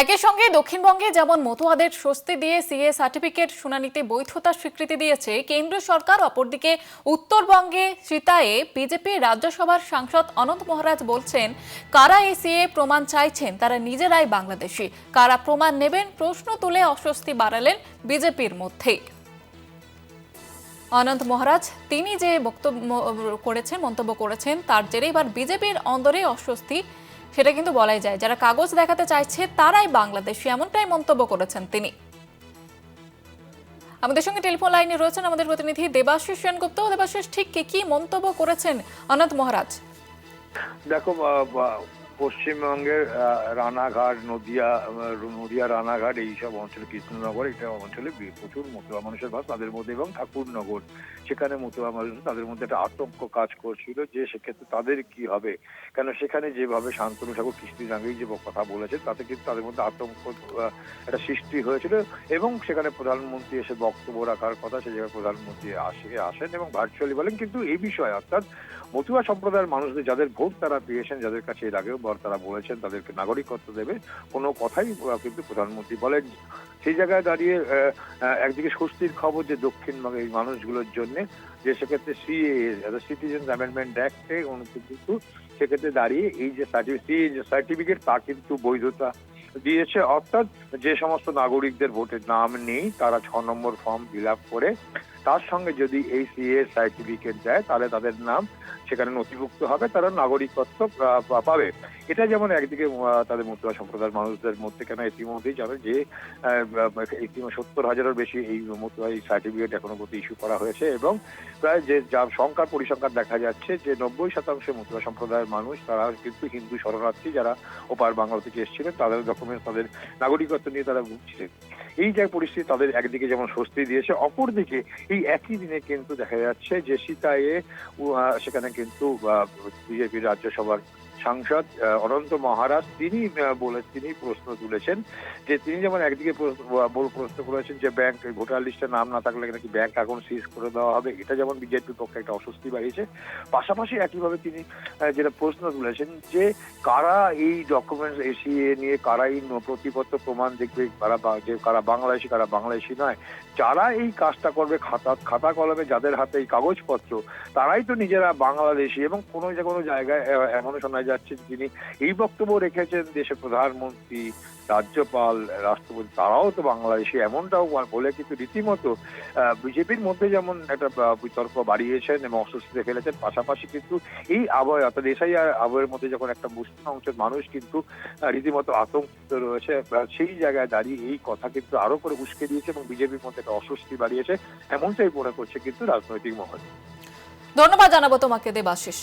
একই সঙ্গে দক্ষিণবঙ্গে যেমন মতুয়াদের স্বস্তি দিয়ে সিএ সার্টিফিকেট শুনানিতে বৈধতার স্বীকৃতি দিয়েছে কেন্দ্র সরকার, অপরদিকে উত্তরবঙ্গে সিতায়ে বিজেপি রাজ্যসভার সাংসদ অনন্ত মহারাজ বলছেন, কারা এই সিএ প্রমাণ চাইছেন তারা নিজেরাই বাংলাদেশি, কারা প্রমাণ নেবেন প্রশ্ন তুলে অস্বস্তি বাড়ালেন বিজেপির মধ্যেই। অনন্ত মহারাজ তিনি যে মন্তব্য করেছেন তার জেরে এবার বিজেপির অন্দরে অস্বস্তি, সেটা কিন্তু বলাই যায়। যারা কাগজ দেখাতে চাইছে তারাই বাংলাদেশি, এমনটাই মন্তব্য করেছেন তিনি। আমাদের সঙ্গে টেলিফোন লাইনে রয়েছেন আমাদের প্রতিনিধি দেবাশিস সেনগুপ্ত। দেবাশিস, ঠিক কি মন্তব্য করেছেন অনন্ত মহারাজ? দেখো, পশ্চিমবঙ্গের রানাঘাট, নদিয়া রানাঘাট, এইসব অঞ্চলে, কৃষ্ণনগর, এটা অঞ্চলে প্রচুর মতুয়া মানুষের বাস, তাদের মধ্যে এবং ঠাকুরনগর, সেখানে মতুয়া মানুষ, তাদের মধ্যে একটা আতঙ্ক কাজ করছিল যে সেক্ষেত্রে তাদের কি হবে। কেন সেখানে যেভাবে শান্তনু ঠাকুর কিছুদিন আগেই যে কথা বলেছে তাতে কিন্তু তাদের মধ্যে আতঙ্ক একটা সৃষ্টি হয়েছিল এবং সেখানে প্রধানমন্ত্রী এসে বক্তব্য রাখার কথা, সে জায়গায় প্রধানমন্ত্রী আসেন এবং ভার্চুয়ালি বলেন। কিন্তু এই বিষয়ে অর্থাৎ মতুয়া সম্প্রদায়ের মানুষদের যাদের ভোট তারা পেয়েছেন, যাদের কাছে এর আগেও তারা বলেছেন তাদেরকে নাগরিকত্ব দেবে, কোনো কথাই কিন্তু প্রধানমন্ত্রী বলেন। সেই জায়গায় দাঁড়িয়ে একদিকে স্বস্তির খবর যে দক্ষিণবঙ্গের এই মানুষগুলোর জন্য, যে সেক্ষেত্রে সিএএ সিটিজেন অ্যামেন্ডমেন্ট অ্যাক্টে কিন্তু সেক্ষেত্রে দাঁড়িয়ে এই যে সার্টিফিকেট তা কিন্তু বৈধতা দিয়েছে। অর্থাৎ যে সমস্ত নাগরিকদের ভোটের নাম নেই তারা 6 নম্বর ফর্ম ফিল আপ করে তার সঙ্গে যদি এই সিএ সার্টিফিকেট দেয় তাহলে তাদের নাম সেখানে নথিভুক্ত হবে, তারা নাগরিকত্ব পাবে। এটা যেমন একদিকে তাদের মতুয়া সম্প্রদায়ের মানুষদের মধ্যে, কেন ইতিমধ্যেই জানে যে 70,000-এর বেশি এই মতুয়া এই সার্টিফিকেট এখনো পর্যন্ত ইস্যু করা হয়েছে এবং প্রায় যে যা সংখ্যার পরিসংখ্যান দেখা যাচ্ছে যে 90% মতুয়া সম্প্রদায়ের মানুষ তারা কিন্তু হিন্দু শরণার্থী, যারা ওপার বাংলা থেকে এসেছিলেন, তাদের ডকুমেন্টস, তাদের নাগরিকত্ব নিয়ে তারা ভুগছিলেন। এই যে পরিস্থিতি তাদের একদিকে যেমন স্বস্তি দিয়েছে, অপরদিকে এই একই দিনে কিন্তু দেখা যাচ্ছে যে সিতায়ে সেখানে কিন্তু বিজেপির রাজ্যসভার সাংসদ অনন্ত মহারাজ তিনি প্রশ্ন তুলেছেন যে তিনি যেমন একদিকে প্রশ্ন করেছেন যে ব্যাংক ভোটার লিস্টে নাম না থাকলে নাকি ব্যাংক অ্যাকাউন্ট সিজ করে দেওয়া হবে, এটা যেমন বিজেপির পক্ষে একটা অস্বস্তি বাড়িয়েছে। পাশাপাশি একইভাবে তিনি যেটা প্রশ্ন তুলেছেন যে কারা এই ডকুমেন্টস এসিয়ে নিয়ে কারা এই প্রতিপত্র প্রমাণ দেখবে, কারা বাংলাদেশি কারা বাংলাদেশি নয়, যারা এই কাজটা করবে খাতা কলমে যাদের হাতে এই কাগজপত্র তারাই তো নিজেরা বাংলাদেশি। এবং কোনো জায়গায় এমনও শোনা যাচ্ছে তিনি এই বক্তব্য রেখেছেন দেশের প্রধানমন্ত্রী, রাজ্যপাল, রাষ্ট্রপতি তারাও তো বাংলাদেশি, এমনটাও বলে কিন্তু রীতিমতো বিজেপির মধ্যে যেমন একটা বিতর্ক বাড়িয়েছেন এবং অস্বস্তিতে ফেলেছেন। পাশাপাশি কিন্তু এই আবহাওয়া অর্থাৎ এসআইআর আবহাওয়ার মধ্যে যখন একটা মুসলিম অংশের মানুষ কিন্তু রীতিমতো আতঙ্কিত রয়েছে, সেই জায়গায় দাঁড়িয়ে এই কথা কিন্তু আরো করে উস্কে দিয়েছে এবং বিজেপির মধ্যে একটা অস্বস্তি বাড়িয়েছে, এমনটাই মনে করছে কিন্তু রাজনৈতিক মহল। ধন্যবাদ জানাবো তোমাকে দেবাশিস।